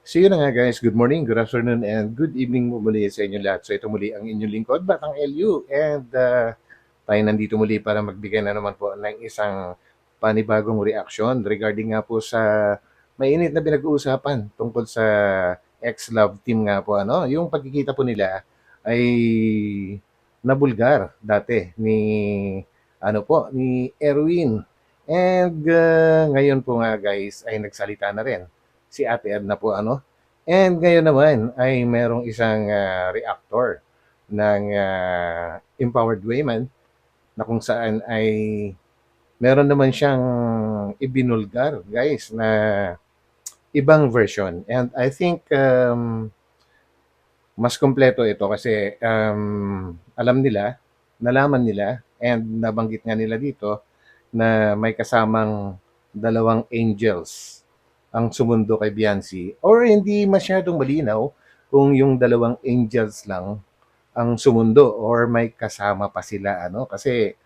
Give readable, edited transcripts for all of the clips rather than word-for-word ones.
So yun na nga guys, good morning, good afternoon, and good evening mo muli sa inyo lahat. So ito muli ang inyong lingkod, Batang LU. And tayo nandito muli para magbigay na naman po ng isang panibagong reaction regarding nga po sa mainit na pinag-uusapan tungkol sa ex-love team nga po. Yung pagkikita po nila ay nabulgar dati ni Erwin. And ngayon po nga guys ay nagsalita na rin si Ate Edna po And ngayon naman ay merong isang reactor ng Empowered Women na kung saan ay meron naman siyang ibinulgar, guys, na ibang version. And I think mas kompleto ito kasi alam nila, nalaman nila, and nabanggit nga nila dito na may kasamang dalawang angels ang sumundo kay Biancy, or hindi masyadong malinaw kung yung dalawang angels lang ang sumundo or may kasama pa sila kasi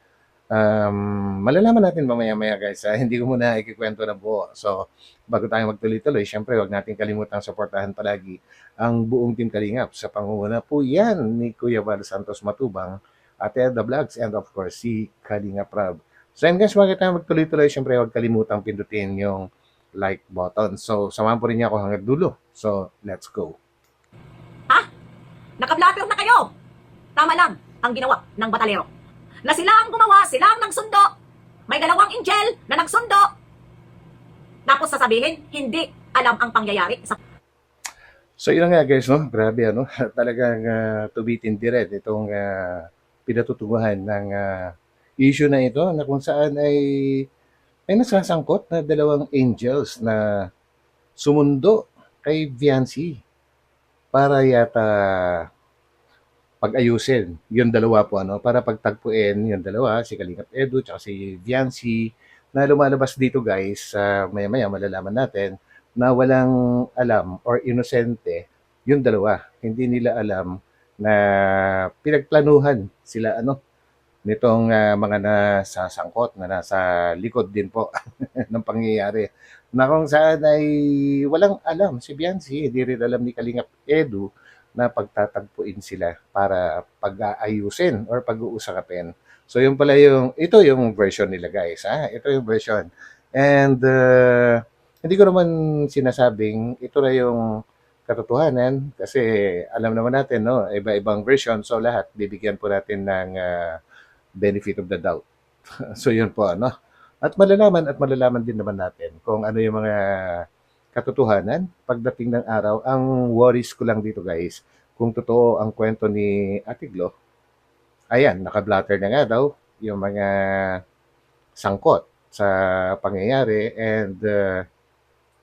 malalaman natin mamaya-maya guys. Hindi ko muna ikikwento na buo. So bago tayo magtuloy-tuloy, syempre wag natin kalimutang suportahan palagi ang buong Team Kalingap sa pangunguna po yan ni Kuya Val Santos Matubang, Ate The Vlogs, and of course si Kalingap Rob. So yan guys, bago tayo magtuloy-tuloy, syempre wag kalimutang pindutin yung like button. So, samahan po rin niya ako hanggang dulo. So, let's go. Ha? Nakablatter na kayo! Tama lang ang ginawa ng batalero. Na sila ang gumawa, sila ang nagsundo. May dalawang angel na nagsundo. Tapos sasabihin, hindi alam ang pangyayari. So, yun nga guys, no? Grabe, talagang tubitin direct itong pinatutunguhan ng issue na ito na kung saan ay nasasangkot na dalawang angels na sumundo kay Viancy para yata pag-ayusin yung dalawa po, para pagtagpuin yung dalawa, si Kalingap Edu at si Viancy, na lumalabas dito guys, maya-maya malalaman natin na walang alam or inosente yung dalawa. Hindi nila alam na pinagplanuhan sila nitong mga nasasangkot na nasa likod din po ng pangyayari, na kung saan ay walang alam si Biancy, hindi rin alam ni Kalingap Edu na pagtatagpuin sila para pag-aayusin or pag-uusapin. So ito yung version nila guys, ito yung version. And hindi ko naman sinasabing ito na yung katotohanan kasi alam naman natin, no, iba-ibang version, so lahat bibigyan po natin ng benefit of the doubt. So yun po At malalaman din naman natin kung ano yung mga katotohanan pagdating ng araw. Ang worries ko lang dito guys, kung totoo ang kwento ni Ate Glo, ayan, nakablatter na nga daw yung mga sangkot sa pangyayari. And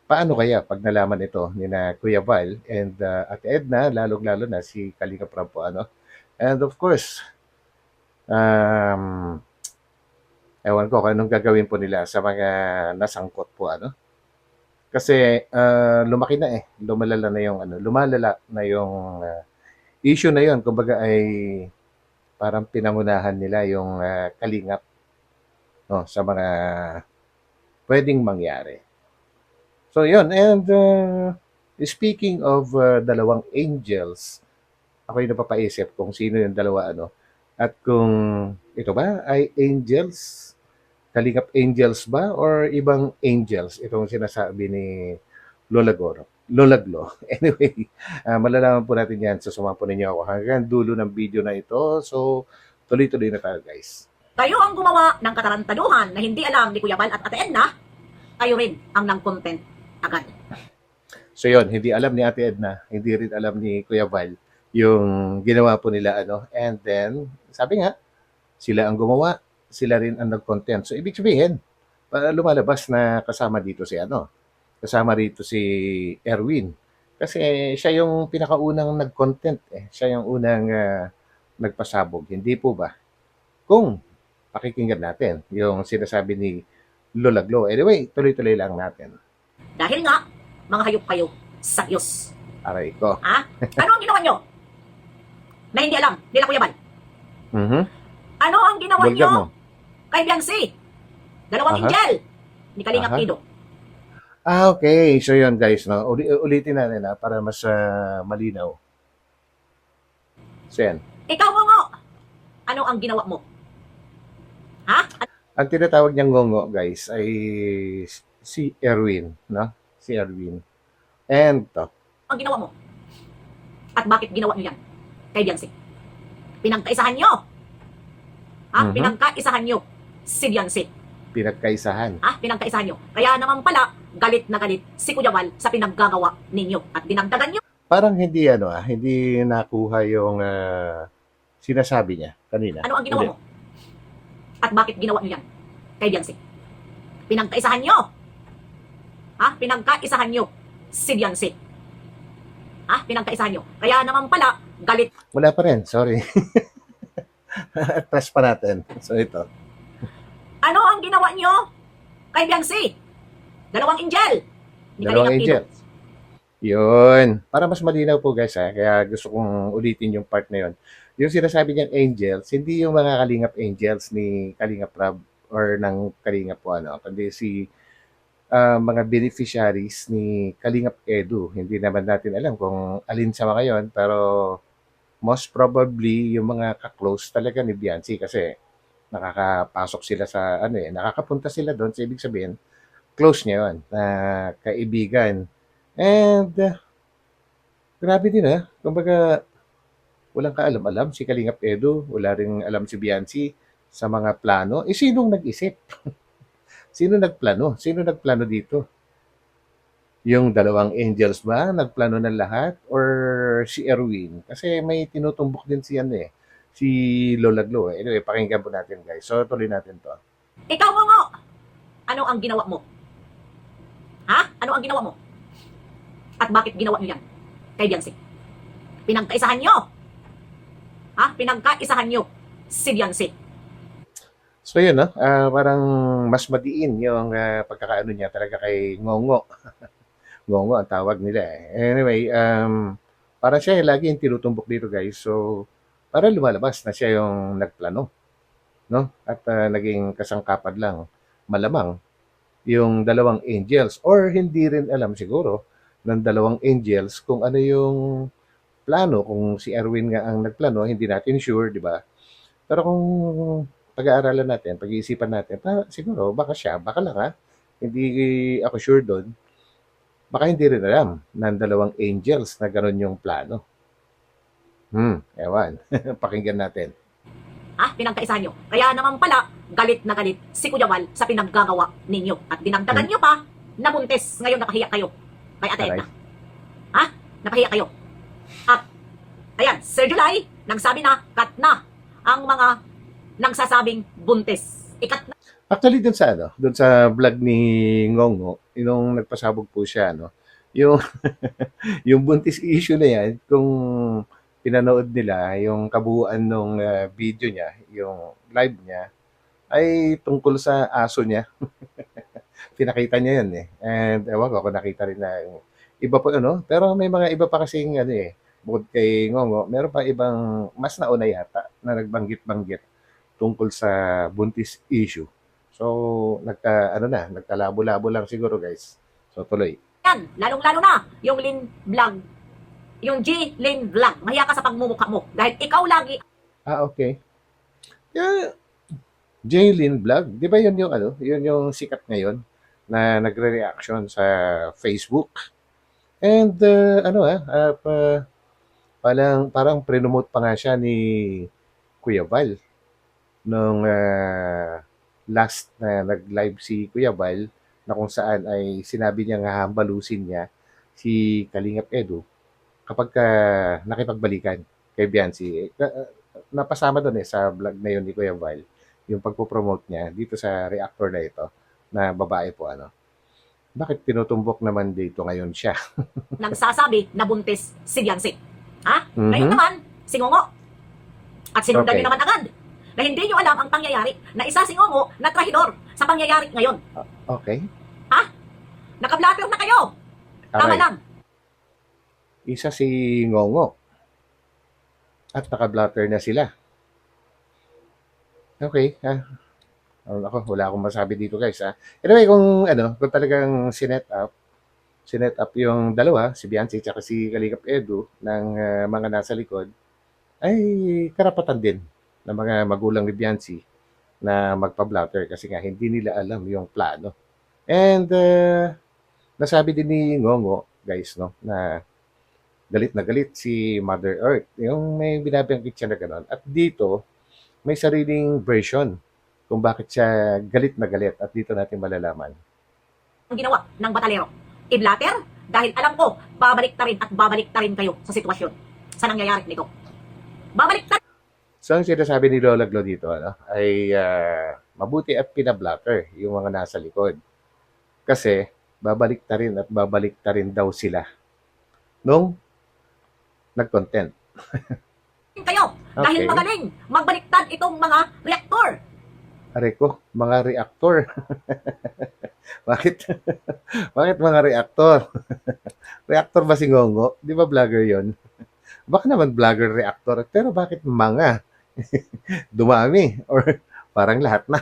paano kaya pag nalaman ito ni na Kuya Val and Ate Edna, lalong-lalo na si Kalinga Prab po, And of course, ewan ko kung anong gagawin po nila sa mga nasangkot po, Kasi lumaki na lumalala na yung issue na yon. Kumbaga ay parang pinangunahan nila yung kalingap, no, sa mga pwedeng mangyari. So yun, and speaking of dalawang angels, ako yung napapaisip kung sino yung dalawa at kung ito ba ay angels, Kalingap angels ba or ibang angels itong sinasabi ni Lola Glo. Anyway, malalaman po natin yan. So sumapo ninyo ako hanggang dulo ng video na ito. So tuloy-tuloy na tayo guys. Kayo ang gumawa ng katarantaduhan na hindi alam ni Kuya Val at Ate Edna, kayo rin ang nang-content agad. So yun, hindi alam ni Ate Edna, hindi rin alam ni Kuya Val yung ginawa po nila And then, sabi nga, sila ang gumawa, sila rin ang nag-content. So ibig sabihin, lumalabas na kasama dito kasama rito si Erwin. Kasi siya yung pinakaunang nag-content Siya yung unang nagpasabog, hindi po ba? Kung pakikinggan natin yung sinasabi ni Lola Glo. Anyway, tuloy-tuloy lang natin. Dahil nga, mga hayop kayo sa Diyos. Aray ko. Ha? Ano ang ginawa nyo? Na hindi alam nila Kuya Val. Ano ang ginawa Bulgar nyo mo. kay Biancy? Dalawang angel ni Kalingap Edu. Okay. So yun guys, no? Ulitin natin para mas malinaw. So yan. Ikaw, Ngongo, ano ang ginawa mo? Ha? Ano Ang tinatawag niyang ngongo guys ay si Erwin, no? Si Erwin. And to. ang ginawa mo? At bakit ginawa niyo yan? Kay Biancy. Pinagkaisahan niyo. Ha? Mhm. Pinagkaisahan niyo si Biancy. Pinagkaisahan. Ha? Pinagkaisahan niyo. Kaya naman pala, galit na galit si Kuya Val sa pinaggagawa ninyo. At dinagdagan niyo. Parang hindi hindi nakuha yung sinasabi niya kanina. Ano ang ginawa Ulit. mo? At bakit ginawa niyo yan? Kay Biancy. Pinagkaisahan niyo. Ha? Pinagkaisahan niyo si Biancy. Ha? Pinagkaisahan niyo. Kaya naman pala, galit. Wala pa rin, sorry. Press pa natin. So ito. Ano ang ginawa niyo kay Biancy? Dalawang angel. Ni Dalawang Kalingap Ido. angel. Yun. Para mas malinaw po guys kaya gusto kong ulitin yung part na yun. Yung sinasabi niyang angels, hindi yung mga kalingap angels ni Kalingap Rab or ng Kalingap po kundi si mga beneficiaries ni Kalingap Edu. Hindi naman natin alam kung alin sa mga yon, pero most probably yung mga ka-close talaga ni Biancy kasi nakakapasok sila sa nakakapunta sila doon. So, ibig sabihin, close niya yun, na kaibigan. And grabe din kumbaga walang kaalam-alam si Kalingap Edu, wala ring alam si Biancy sa mga plano. Sinong nag-isip? Sino nagplano? Sino nagplano dito? Yung dalawang angels ba nagplano ng lahat or si Erwin? Kasi may tinutumbok din si si Lola Glo. Anyway, pakinggan po natin guys. So tuloy natin to. Ikaw, Ngongo, ano ang ginawa mo? Ha? Ano ang ginawa mo? At bakit ginawa niyo yan? Kay Biancy. Pinagkaisahan niyo. Ha? Pinagkaisahan niyo si Biancy. So yun parang mas madiin yung pagkakaano niya talaga kay Ngongo. Ngongo ang tawag nila Anyway, para siya lagi yung tinutumbok dito guys. So para lumalabas na siya yung nagplano, no? At naging kasangkapan lang malamang yung dalawang angels or hindi rin alam siguro ng dalawang angels kung ano yung plano. Kung si Erwin nga ang nagplano, hindi natin sure, di ba? Pero kung pag-aaralan natin, pag-iisipan natin, siguro baka siya, baka lang hindi ako sure doon. Baka hindi rin alam ng dalawang angels na gano'n yung plano. Ewan. Pakinggan natin. Ha? Pinagkaisahan niyo. Kaya naman pala, galit na galit si Kuya Val sa pinaggagawa ninyo. At dinagdagan Hmm, niyo pa na buntis. Ngayon napahiya kayo kay Ate aray. Edna. Ha? Napahiya kayo. At, ayan, Sir July, nagsabi na, cut na ang mga nagsasabing buntis. Ikat na. Actually, dun sa vlog ni Ngongo, yung nagpasabog po siya, yung, yung buntis issue na yan, kung pinanood nila, yung kabuuan ng video niya, yung live niya, ay tungkol sa aso niya. Pinakita niya yun And ewan ko kung nakita rin na yung iba po pero may mga iba pa kasing bukod kay Ngongo, meron pa ibang mas nauna yata na nagbanggit-banggit tungkol sa buntis issue. So, nagkalabo-labo lang siguro guys. So, tuloy. Yan, lalong-lalo na yung Lin Vlog. Yung G Lin Vlog. Mahiya ka sa pagmumukha mo. Dahil ikaw lagi Okay. Kaya, Jaylin Vlog, di ba yun yung yun yung sikat ngayon na nagre-reaction sa Facebook. And parang prenomote pa nga siya ni Kuya Val nung last na nag-live si Kuya Val na kung saan ay sinabi niya nga hambalusin niya si Kalingap Edu kapag nakipagbalikan kay Biancy. Napasama doon sa vlog na yun ni Kuya Val yung pagpo-promote niya dito sa reactor na ito na babae po Bakit tinutumbok naman dito ngayon siya? nagsasabi na buntis si Biancy. Ha? Ngayon Mhm. naman, si Ngongo. At sinundan Okay. nyo naman agad na hindi nyo alam ang pangyayari na isa si Ngongo na trahidor sa pangyayari ngayon. Okay. Ha? Nakablatter na kayo. Tama Aray. lang. Isa si Ngongo at naka-blotter na sila. Okay. Ako, wala akong masabi dito guys ha. Anyway, kung talagang sinet up yung dalawa, si Bianchi at si Kalingap Edu ng mga nasa likod, ay karapatan din ng mga magulang ni Bianchi na magpa-blatter kasi nga hindi nila alam yung plano. And nasabi din ni Ngongo, guys, no, na galit si Mother Earth. Yung may binabanggit siya na gano'n. At dito, may sariling version kung bakit siya galit na galit. At dito natin malalaman. Ang ginawa ng batalero. I-blatter dahil alam ko, babalik ta rin kayo sa sitwasyon sa nangyayari nito. Babalik ta So, ang sinasabi ni Lola Glo dito ay mabuti at pinablatter yung mga nasa likod. Kasi babalik ta rin daw sila nung nag-content. rin kayo dahil Okay. magaling magbaliktad itong mga reaktor. Are ko, mga reaktor. Bakit? Bakit mga reaktor? Reaktor ba si Ngongo? Di ba vlogger yon? Baka naman vlogger reaktor. Pero bakit mga? Dumami. Or parang lahat na.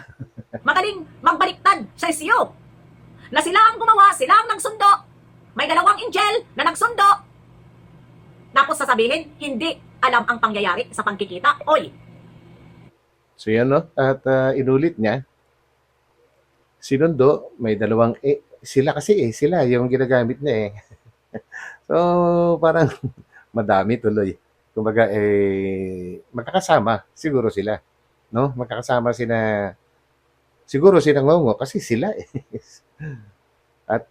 Magaling magbaliktad sa isyo. Na sila ang gumawa, sila ang nagsundo. May dalawang angel na nagsundo. Tapos sasabihin, hindi alam ang pangyayari sa pangkikita. Oy, So yan no. At inulit niya, sinundo, may dalawang sila kasi sila yung ginagamit niya eh. So parang madami tuloy. Kumbaga magkakasama siguro sila, no? Magkakasama sila siguro sila Ngongo kasi sila eh. At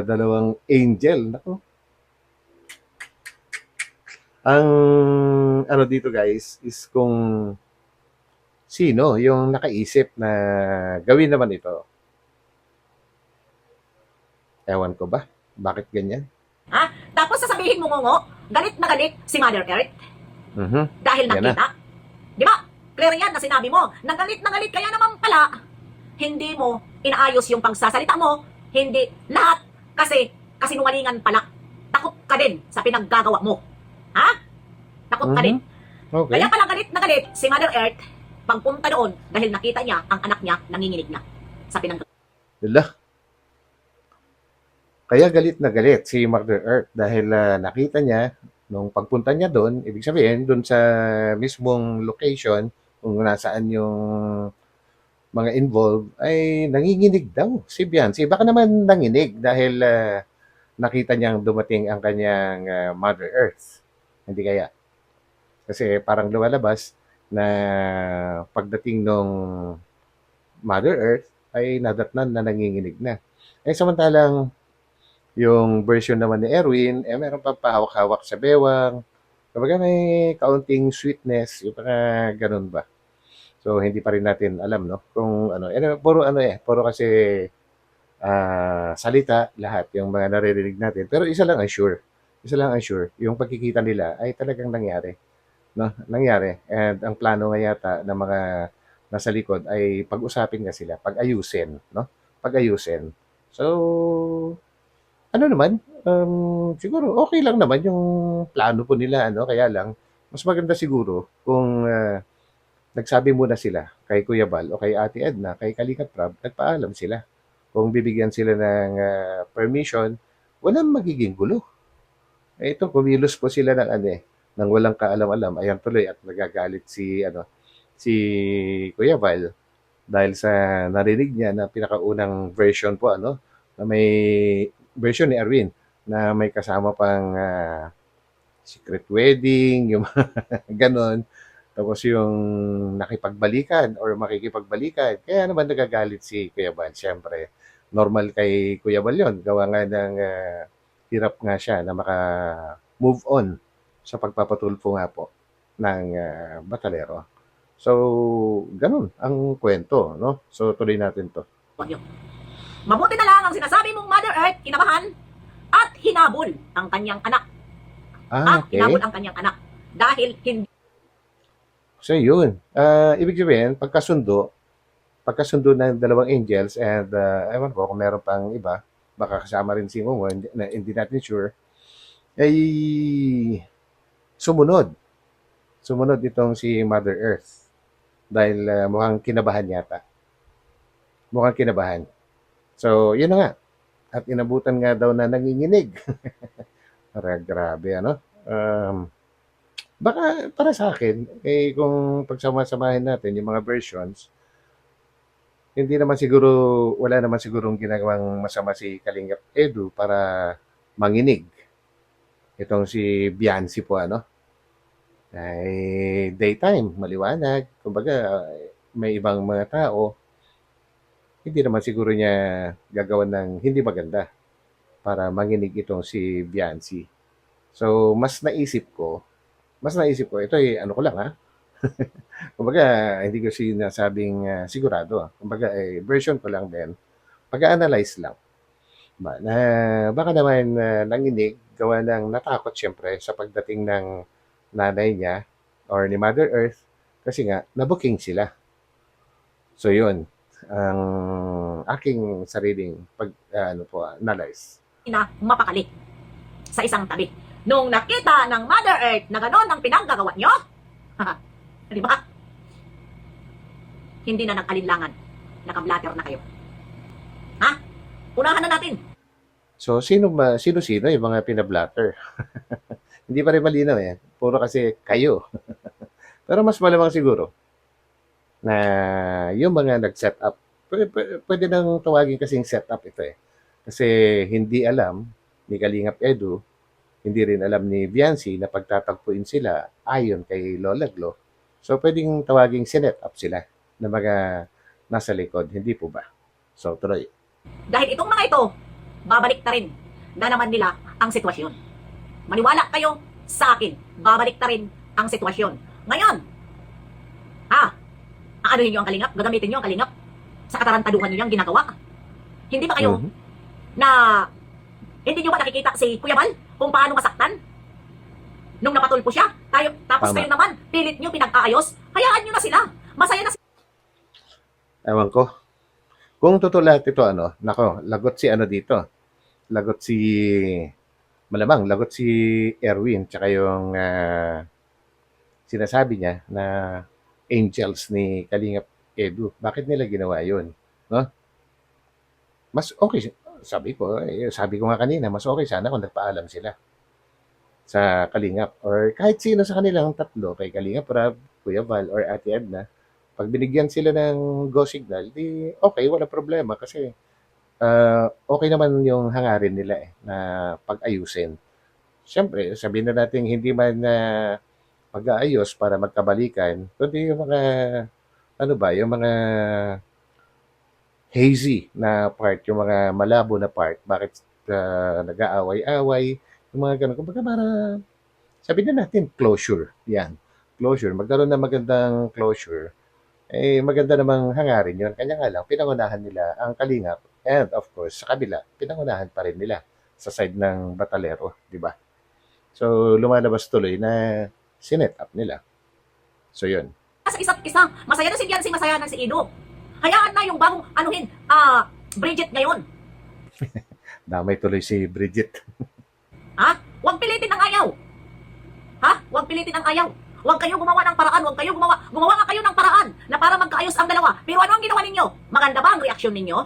dalawang angel, nako. Ang ano dito guys is kung sino yung nakaisip na gawin naman ito. Ewan ko ba? Bakit ganyan? ha? Tapos sasabihin mo, Ngongo, galit na galit si Mother Earth Mhm. dahil Yan na. nakita. Di ba? Clear yan na sinabi mo. Na galit kaya naman pala, hindi mo inaayos yung pagsasalita mo, hindi lahat kasi kasinungalingan pala. Takot ka din sa pinaggagawa mo. Ha? Takot ka din. Mhm. Okay. Kaya pala galit na galit si Mother Earth pagpunta doon dahil nakita niya ang anak niya nanginginig na sa pinanggagawa. Hala. Kaya galit na galit si Mother Earth dahil nakita niya nung pagpunta niya doon, ibig sabihin doon sa mismong location kung nasaan yung mga involved ay nanginginig daw si Beyonce. Baka naman nanginig dahil nakita niyang dumating ang kanyang Mother Earth. Hindi kaya. Kasi parang lumalabas na pagdating nung Mother Earth ay nadatnan na nanginginig na. Eh samantalang yung version naman ni Erwin, meron pang pahawak-hawak sa bewang. Kumbaga may kaunting sweetness, yung mga ganun ba. So hindi pa rin natin alam no kung ano. Puro kasi salita lahat yung mga naririnig natin. Pero isa lang ang sure. Isa lang ang sure, yung pagkikita nila ay talagang nangyari, no? Nangyari. And ang plano nga yata ng mga nasa likod ay pag-usapin nga sila, pag-ayusin, no? Pag-ayusin. So, ano naman, siguro okay lang naman yung plano po nila ano, kaya lang mas maganda siguro kung nagsabi muna sila kay Kuya Bal o kay Ate Edna, kay Kalingap Prab, nagpaalam sila. Kung bibigyan sila ng permission, walang magiging gulo. Ito, kumilos po sila ng ng walang kaalam-alam. Ayan tuloy at nagagalit si Kuya Val dahil sa narinig niya na pinakaunang version po na may version ni Erwin na may kasama pang secret wedding, yung mga ganon. Tapos yung nakipagbalikan or makikipagbalikan. Kaya naman nagagalit si Kuya Bal. Siyempre, normal kay Kuya Bal yun. Gawa nga ng hirap nga siya na maka-move on sa pagpapatulfo nga po ng batalero. So, ganun ang kwento, no? So, tuloy natin to. Mabuti na lang ang sinasabi mong Mother Earth, kinabahan at hinabol ang kanyang anak. Hinabol Okay. ang kanyang anak. Dahil hindi So, yun. Ibig sabihin, pagkasundo ng dalawang angels and ewan ko kung meron pang iba, baka kasama rin si Momo, hindi natin sure, ay sumunod. Sumunod itong si Mother Earth dahil mukhang kinabahan yata. mukhang kinabahan. So, yun na nga. At inabutan nga daw na nanginginig. Grabe, ano? Baka para sa akin, kung pagsama-samahin natin yung mga versions, hindi naman siguro, wala naman sigurong ginagawang masama si Kalingap Edu para manginig. Itong si Biancy po, ano? Ay daytime, maliwanag. Kumbaga, may ibang mga tao, hindi naman siguro niya gagawan ng hindi maganda para manginig itong si Biancy. So, mas naisip ko, ito ay ano ko lang ha. Kumbaga, hindi ko sinasabing sigurado. Kumbaga, version ko lang din. Pag-analyze lang. Na, baka naman nanginig, gawa ng natakot siyempre sa pagdating ng nanay niya or ni Mother Earth kasi nga, nabuking sila. So, yun. Ang aking sariling analyze. Na mapakali sa isang tabi. Nung nakita ng Mother Earth na gano'n ang pinanggagawa nyo, di ba? Hindi na nag-alinlangan. Nakablatter na kayo. Ha? Unahan na natin. So, sino-sino yung mga pinablatter? Hindi pa rin malinaw eh. Puro kasi kayo. Pero mas malamang siguro na yung mga nag-set up, pwede nang tawagin kasing set up ito eh. Kasi hindi alam ni Kalingap Edu, hindi rin alam ni Biancy na pagtatagpuin sila ayon kay Lola Glo. So, pwedeng tawaging sinet up sila na mga nasa likod. Hindi po ba? So, tuloy. Dahil itong mga ito, babalik na rin na naman nila ang sitwasyon. Maniwala kayo sa akin, babalik na rin ang sitwasyon. Ngayon, aanuhin nyo ang kalingap, gagamitin nyo ang kalingap sa katarantaduhan nyo yung ginagawa. Hindi ba kayo Mhm. na hindi nyo ba nakikita si Kuya Bal kung paano masaktan? Nung napatulpo siya, tapos Tama. kayo naman, pilit nyo pinag-aayos, hayaan nyo na sila. Masaya na Ewan ko. Kung totoo lahat ito, nako, lagot si dito. Lagot si, malamang, lagot si Erwin, tsaka yung sinasabi niya na angels ni Kalingap Edu. Bakit nila ginawa yun? No? Mas okay, sabi ko nga kanina, mas okay sana kung nagpaalam sila sa Kalingap or kahit sino sa kanilang tatlo, kay Kalingap Rab, Kuya Val, or Ate Edna, pag binigyan sila ng go signal, di okay, wala problema kasi okay naman yung hangarin nila eh, na pag-ayusin. Siyempre, sabihin na natin hindi man na pag-aayos para magkabalikan, kundi yung mga, ano ba, yung mga hazy na part, yung mga malabo na part, bakit nag-aaway-away, yung mga ganun. Kumbaga para, sabihin na natin, closure. Yan. Closure. Magkaroon ng magandang closure. Maganda namang hangarin yun. Kanya nga lang, pinangunahan nila ang Kalingap. And of course, sa kabila, pinangunahan pa rin nila sa side ng Batalero, di ba? So, lumalabas tuloy na sinet up nila. So, yun. sa isa't isa. Masaya na si Biancy, masaya na si Ido. Hayaan na yung bagong Bridget ngayon. Damay tuloy si Bridget. Huwag pilitin ang ayaw. Huwag pilitin ang ayaw. Huwag kayo gumawa ng paraan, gumawa nga kayo ng paraan na para magkaayos ang dalawa. Pero ano ang ginawa ninyo? Maganda ba ang reaksyon ninyo?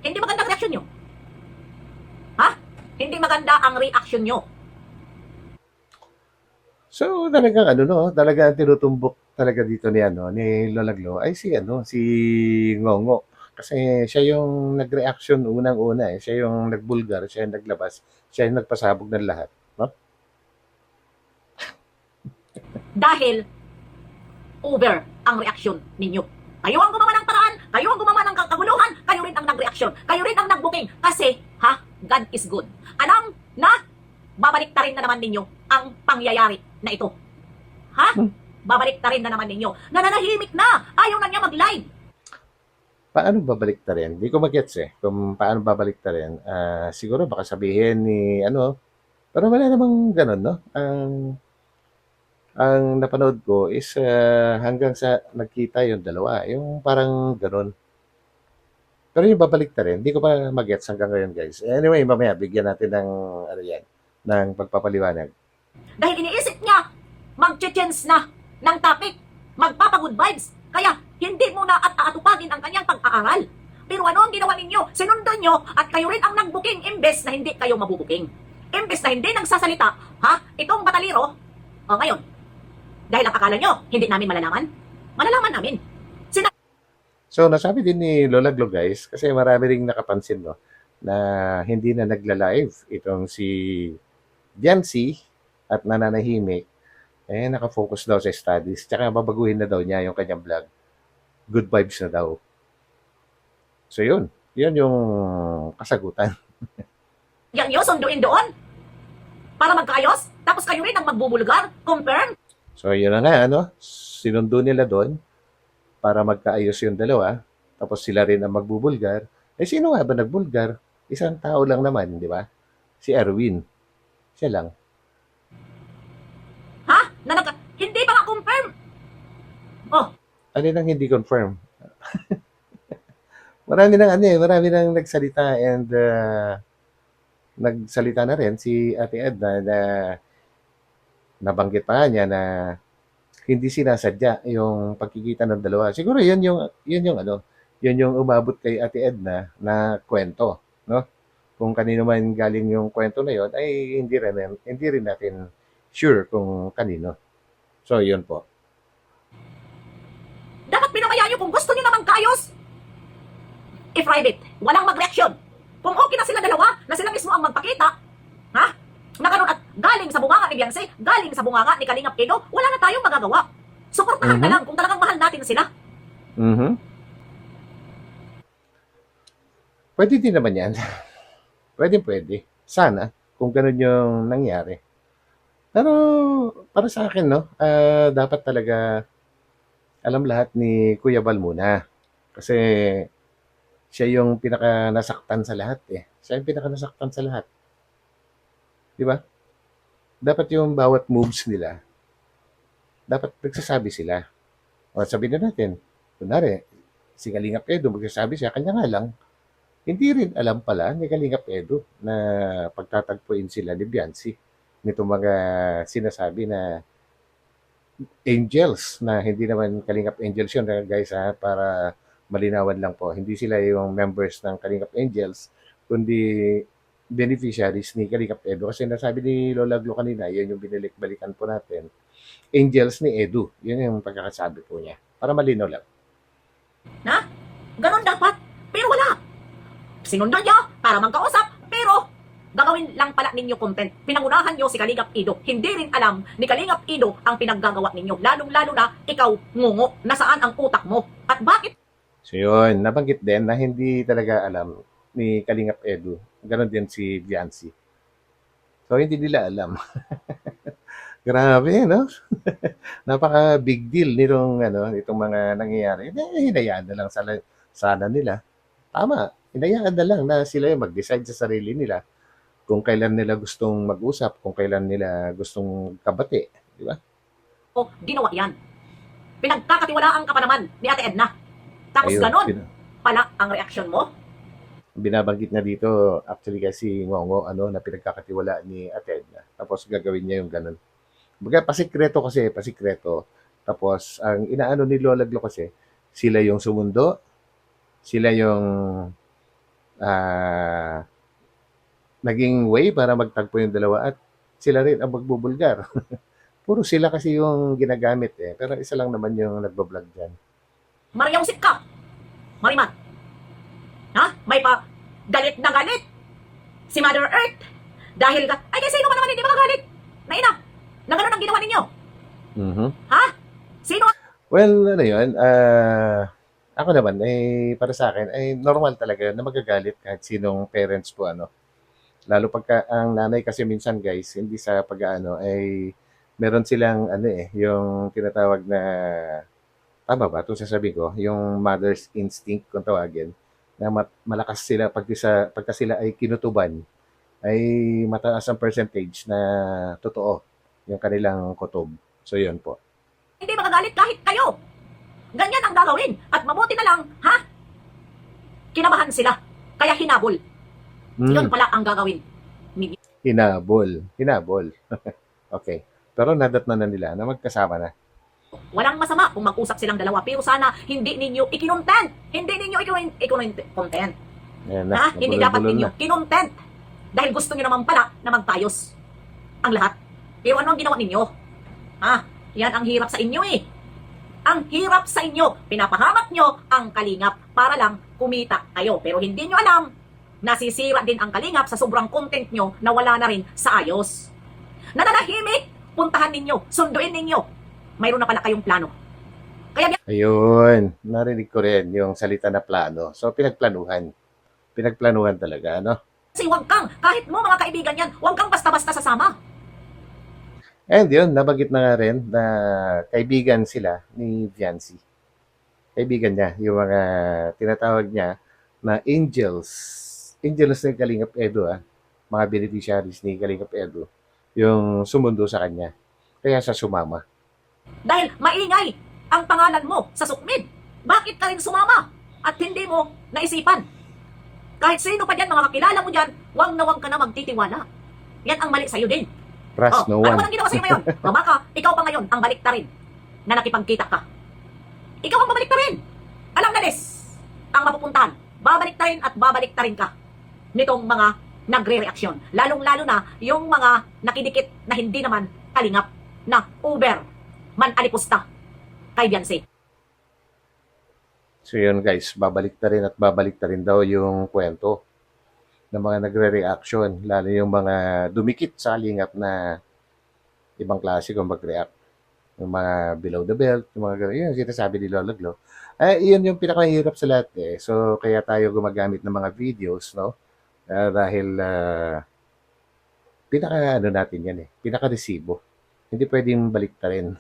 Hindi maganda ang reaksyon nyo. Hindi maganda ang reaksyon nyo. So, talagang talagang tinutumbok talaga dito ni Lola Glo ay si Ngongo. Kasi siya yung nag-reaction unang-una eh. Siya yung nagbulgar, siya yung naglabas, siya yung nagpasabog ng lahat. No? Dahil over ang reaksyon ninyo. Kayo ang gumawa ng paraan, kayo ang gumawa ng kaguluhan, kayo rin ang nag-reaksyon, kayo rin ang nag-booking. Kasi, God is good. Alam na, babalik na rin na naman ninyo ang pangyayari na ito. Babalik na rin na naman ninyo. Nananahimik na, ayaw na niya mag-live. Paano babalik ta rin? Hindi ko magets eh. Kung paano babalik ta rin. Siguro baka sabihin ni pero wala namang ganun, no? Ang napanood ko is hanggang sa nagkita yung dalawa. Yung parang ganun. Pero yung babalik ta rin, hindi ko pa magets hanggang ngayon, guys. Anyway, mamaya, bigyan natin ng, ng pagpapaliwanag. Dahil iniisip niya, mag-change na ng topic, magpapa-good vibes. Kaya, hindi muna at aatupagin ang kanyang pag-aaral. Pero ano ang ginawa ninyo? Sinundo nyo at kayo rin ang nagbuking imbes na hindi kayo mabubuking. Imbes na hindi nagsasalita, ha? Itong batalero, o ngayon, dahil ang akala nyo, hindi namin malalaman? Malalaman namin. So, nasabi din ni Lola Glo, guys, kasi marami ring nakapansin, no, na hindi na nagla-live itong si Jancy at nananahimik, eh, nakafocus daw sa studies. Tsaka babaguhin na daw niya yung kanyang vlog. Good vibes na daw. So, yun. Yun yung kasagutan. Yan nyo, sunduin doon. Para magkaayos, tapos kayo rin ang magbubulgar. Confirm. So, yun na nga, ano, sinundo nila doon para magkaayos yung dalawa. Tapos sila rin ang magbubulgar. Eh, sino nga ba nagbulgar? Isang tao lang naman, di ba? Si Erwin. Siya lang. Ha? Hindi ba nga confirm? Oh, Ano nang hindi confirm? Marami nang nagsalita and nagsalita na rin si Ate Edna na nabanggit pa nga niya na hindi sinasadya yung pagkikita ng dalawa. Siguro yun yung ano, yun yung umabot kay Ate Edna na kwento, no? Kung kanino man galing yung kwento na yon ay hindi rin natin sure kung kanino. So yun po. dapat pinamaya nyo kung gusto nyo naman kaayos. I-private. Walang mag-reaction. Kung okay na sila dalawa, na sila mismo ang magpakita, ha? Na ganun at galing sa bunganga ni Beyonce, galing sa bunganga ni Kalingap Edo, wala na tayong magagawa. Suportahan na lang kung talagang mahal natin sila. Mhm. Pwede din naman yan. Pwede. Sana, kung ganun yung nangyari. Pero, para sa akin, no, dapat talaga alam lahat ni Kuya Bal muna. Kasi, siya yung pinaka nasaktan sa lahat eh. Siya yung pinaka nasaktan sa lahat. Di ba? Dapat yung bawat moves nila, dapat nagsasabi sila. O sabihin na natin, kunwari, si Kalingap Edo, magsasabi siya, kanya nga lang, hindi rin alam pala ni Kalingap Edo na pagtatagpuin sila ni Biancy. Nito mga sinasabi na angels, na hindi naman Kalingap Angels yun, guys, ha, para malinawan lang po. Hindi sila yung members ng Kalingap Angels, kundi beneficiaries ni Kalingap Edo. Kasi nasabi ni Lola Glo kanina, yun yung binalik-balikan po natin. Angels ni Edu. Yun yung pagkakasabi po niya. Para malinaw lang. Na? Ganon dapat. Pero wala. Sinundan nyo para magkausap, pero gagawin lang pala ninyo content. Pinangunahan nyo si Kalingap Edo. Hindi rin alam ni Kalingap Edo ang pinaggagawa ninyo. Lalong-lalo na ikaw, ngungo, nasaan ang utak mo. At bakit So yun, nabanggit din na hindi talaga alam ni Kalingap Edu. Ganon din si Viancy. So hindi nila alam. Grabe, no? Napaka big deal nitong mga nangyayari. Hinayaan na lang sana nila. Tama, hinayaan na lang na sila yung mag-decide sa sarili nila kung kailan nila gustong mag-usap, kung kailan nila gustong kabati, di ba? ginawa yan? Pinagkakatiwalaan ka pa naman ni Ate Edna. Tapos Ayun, ganon pala ang reaksyon mo. binabanggit na dito actually kasi Ngongo na pinagkakatiwalaan ni Ate Edna. Tapos gagawin niya yung ganun. Baga pasikreto. Tapos ang inaano ni Lola Glo kasi, sila yung sumundo, sila yung ah, naging way para magtagpo yung dalawa at sila rin ang magbubulgar. Puro sila kasi yung ginagamit eh. Pero isa lang naman yung nagbablog dyan. Mariausip ka. Marimat. Ha? May pa galit na galit. Si Mother Earth. Dahil ka, ay sino ka naman hindi makagalit? Na ina, na gano'n ang ginawa ninyo. Mhm. Ha? Sino? Well, ano yun, ako naman, para sa akin, normal talaga na magagalit kahit sinong parents po, Lalo pagka ang nanay kasi minsan guys, hindi sa pag-aano, meron silang, yung tinatawag na, tama ba itong sasabihin ko, yung mother's instinct kung tawagin, na malakas sila pagka sila ay kinutuban, ay mataas ang percentage na totoo yung kanilang kutob. So, yun po. Hindi makagalit kahit kayo. Ganyan ang gagawin. At mabuti na lang, ha? Kinabahan sila. Kaya hinabol. Yun pala ang gagawin. Hinabol. Okay. Pero nadatnan na nila na magkasama na. Walang masama kung mag-usap silang dalawa, pero sana hindi ninyo ikinontent. Hindi ninyo content. Ayan na, Ha? Hindi dapat nabulol-bulol ninyo na. kinontent. Dahil gusto nyo naman pala na magpayos ang lahat. Pero ano ang ginawa ninyo? Ha? Yan ang hirap sa inyo eh. Ang hirap sa inyo. Pinapahamak nyo ang kalingap para lang kumita kayo. Pero hindi nyo alam, nasisira din ang kalingap sa sobrang content nyo na wala na rin sa ayos. Nananahimik, puntahan ninyo, sunduin ninyo. Mayroon na pala kayong plano. Kaya Ayun, narinig ko rin yung salita na plano. So, pinagplanuhan. Pinagplanuhan talaga, no? kasi huwag kang, kahit mo mga kaibigan yan, huwag kang basta-basta sasama. And yun, nabanggit na nga rin na kaibigan sila ni Viancy. Kaibigan niya, yung mga tinatawag niya na angels. Angels ni Kalingap Edo, mga beneficiaries ni Kalingap Edo, yung sumundo sa kanya. Kaya sa sumama. Dahil maingay ang pangalan mo sa sukmid. Bakit ka rin sumama at hindi mo naisipan? Kahit sino pa dyan, mga kakilala mo dyan, wag ka na magtitiwala. Yan ang mali sa'yo din. Trust no Ano one. ba ang ginawa sa'yo ngayon? O baka, ikaw pa ngayon ang baliktarin na nakipagkita ka. Ikaw ang babaliktarin. Alam na des, ang mapupuntahan. Babaliktarin ka nitong mga nagre-reaksyon. Lalong-lalo na yung mga nakidikit na hindi naman kalingap na Uber man alipusta kay Beyonce. So yun guys, babalik na rin daw yung kwento ng mga nagre-reaction, lalo yung mga dumikit sa Kalingap na ibang klase kung mag-react. Yung mga below the belt, yung mga gano'n. Yun, sinasabi ni Lola Glo. Iyon yung pinakamahirap sa lahat eh. So, kaya tayo gumagamit ng mga videos, no? Dahil ano natin yan eh. Pinaka-resibo. Hindi pwedeng baliktarin.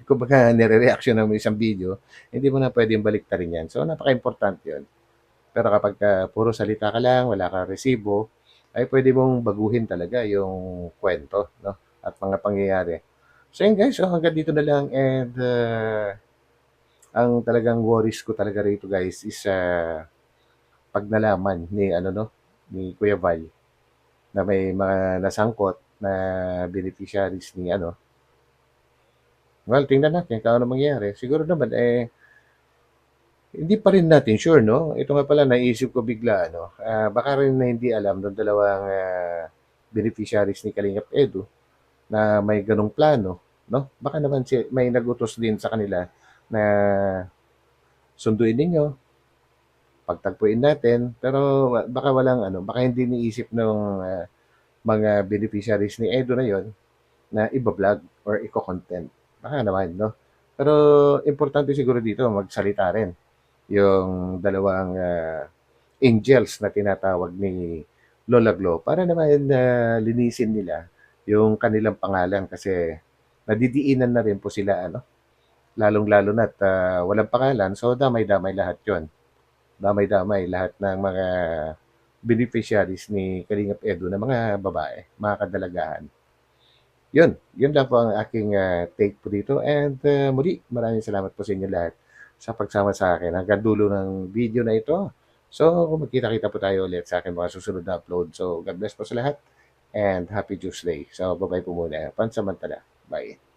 Kung baka nire-reaction ng isang video, hindi mo na pwedeng baliktarin yan. So, napaka-importante yun. Pero kapag puro salita ka lang, wala kang resibo, ay pwede mong baguhin talaga yung kwento, no? At mga pangyayari. So yun guys, so hanggang dito na lang and ang talagang worries ko talaga rito guys is pag nalaman ni ano no ni Kuya Val na may mga nasangkot na beneficiaries ni ano. Well, tingnan natin kung ano mangyayari. Siguro naman hindi pa rin natin sure no. Ito nga pala naisip ko bigla ano. Baka rin na hindi alam ng dalawang beneficiaries ni Kalingap Edu na may ganong plano, no? Baka naman may nagutos din sa kanila na sunduin ninyo, pagtagpuin natin, pero baka walang ano, baka hindi niisip ng mga beneficiaries ni Edo na yon na iba-vlog or i-content. Baka naman, no? Pero importante siguro dito magsalita rin yung dalawang angels na tinatawag ni Lola Glo para naman linisin nila yung kanilang pangalan kasi nadidiinan na rin po sila ano lalong-lalo na't walang pangalan so damay-damay lahat 'yon. Damay-damay lahat ng mga beneficiaries ni Kalingap Edu na mga babae, mga kadalagahan. Yun lang po ang aking take po dito and muli maraming salamat po sa inyo lahat sa pagsama sa akin hanggang dulo ng video na ito. So, magkita-kita po tayo ulit sa aking mga susunod na upload. So, God bless po sa lahat and happy Tuesday. So, bye-bye po muna. Pansamantala. Bye.